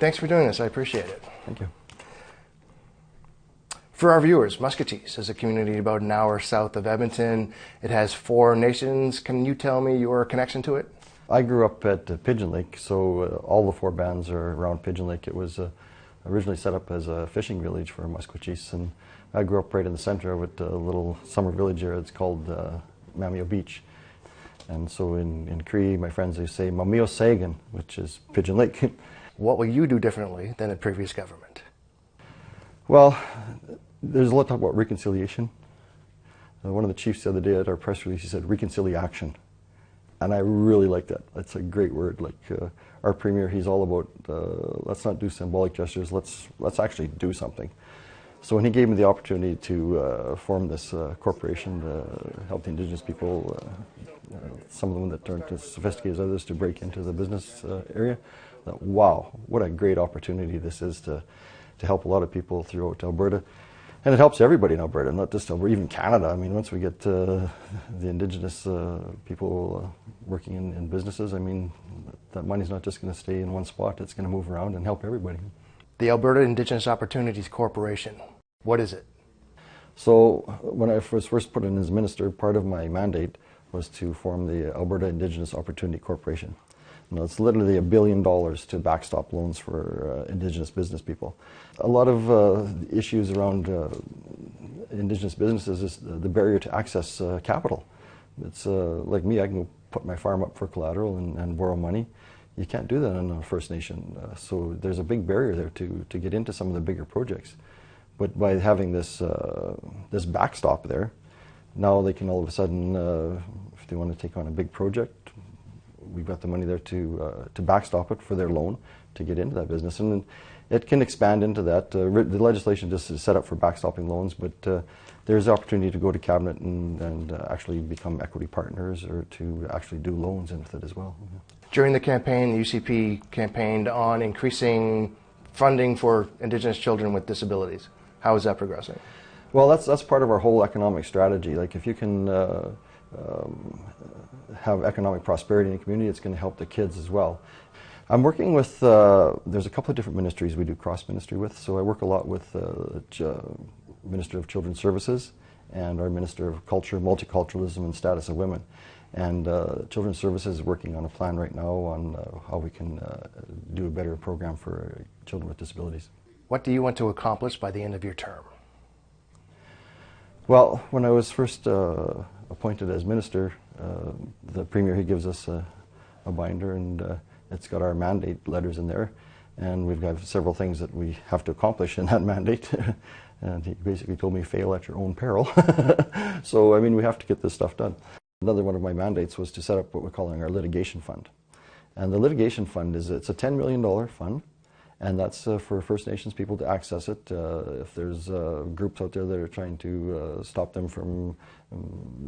Thanks for doing this. I appreciate it. Thank you. For our viewers, Muscatisse is a community about an hour south of Edmonton. It has 4 nations. Can you tell me your connection to it? I grew up at Pigeon Lake, so all the 4 bands are around Pigeon Lake. It was originally set up as a fishing village for Musquechies, and I grew up right in the center of it, a little summer village here. It's called Mamio Beach. And so in Cree, my friends, they say Mamio Sagan, which is Pigeon Lake. What will you do differently than the previous government? Well, there's a lot of talk about reconciliation. One of the chiefs the other day at our press release, he said reconciliation. And I really like that. That's a great word. Like our premier, he's all about let's not do symbolic gestures. Let's actually do something. So when he gave me the opportunity to form this corporation to help the Indigenous people, some of them that aren't as sophisticated as others, to break into the business area, I thought, wow, what a great opportunity this is to help a lot of people throughout Alberta. And it helps everybody in Alberta, not just Alberta, even Canada. I mean, once we get the Indigenous people working in businesses, I mean, that money's not just going to stay in one spot. It's going to move around and help everybody. The Alberta Indigenous Opportunities Corporation, what is it? So when I was first put in as minister, part of my mandate was to form the Alberta Indigenous Opportunity Corporation. You know, it's literally $1 billion to backstop loans for Indigenous business people. A lot of issues around Indigenous businesses is the barrier to access capital. It's like me, I can put my farm up for collateral and borrow money. You can't do that in a First Nation. So there's a big barrier there to get into some of the bigger projects. But by having this this backstop there, now they can all of a sudden, if they want to take on a big project, we've got the money there to backstop it for their loan to get into that business. And it can expand into that. The legislation just is set up for backstopping loans, but there's the opportunity to go to cabinet and actually become equity partners or to actually do loans with it as well. During the campaign, the UCP campaigned on increasing funding for Indigenous children with disabilities. How is that progressing? Well, that's part of our whole economic strategy. Like if you can have economic prosperity in the community, it's going to help the kids as well. I'm working with, there's a couple of different ministries we do cross-ministry with, so I work a lot with Minister of Children's Services and our Minister of Culture, Multiculturalism and Status of Women. And Children's Services is working on a plan right now on how we can do a better program for children with disabilities. What do you want to accomplish by the end of your term? Well, when I was first appointed as minister, the premier, he gives us a binder, and it's got our mandate letters in there, and we've got several things that we have to accomplish in that mandate. And he basically told me, fail at your own peril. So, I mean, we have to get this stuff done. Another one of my mandates was to set up what we're calling our litigation fund. And the litigation fund it's a $10 million fund, and that's for First Nations people to access it. If there's groups out there that are trying to stop them from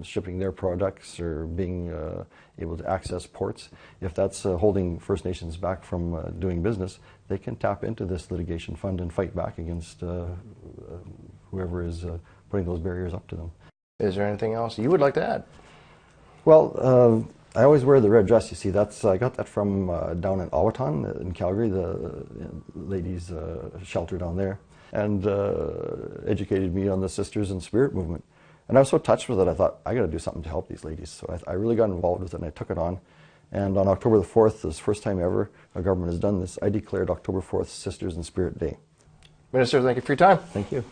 shipping their products or being able to access ports, if that's holding First Nations back from doing business, they can tap into this litigation fund and fight back against whoever is putting those barriers up to them. Is there anything else you would like to add? Well, I always wear the red dress, you see. I got that from down in Awaton in Calgary, the ladies' shelter down there, and educated me on the Sisters in Spirit movement. And I was so touched with it, I thought, I got to do something to help these ladies. So I really got involved with it, and I took it on. And on October the 4th, this is the first time ever our government has done this, I declared October 4th Sisters in Spirit Day. Minister, thank you for your time. Thank you.